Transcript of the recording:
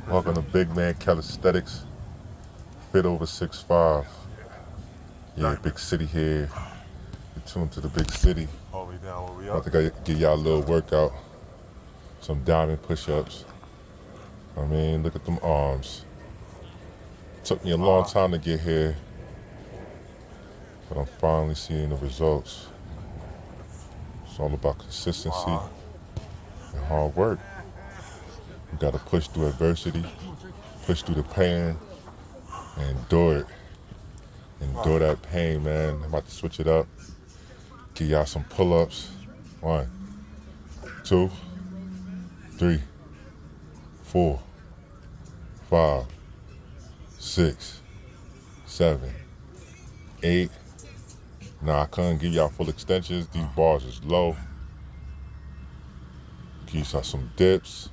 Welcome to Big Man Calisthenics Fit over 6'5". Yeah, big city here. You're tuned to the big city. About to give y'all a little workout. Some diamond push-ups. I mean, look at them arms. Took me a long time to get here, but I'm finally seeing the results. It's all about consistency and hard work. You gotta push through adversity, push through the pain, and endure it. Endure that pain, man. I'm about to switch it up. Give y'all some pull-ups. 1, 2, 3, 4, 5, 6, 7, 8. Nah, I couldn't give y'all full extensions. These bars is low. Give y'all some dips.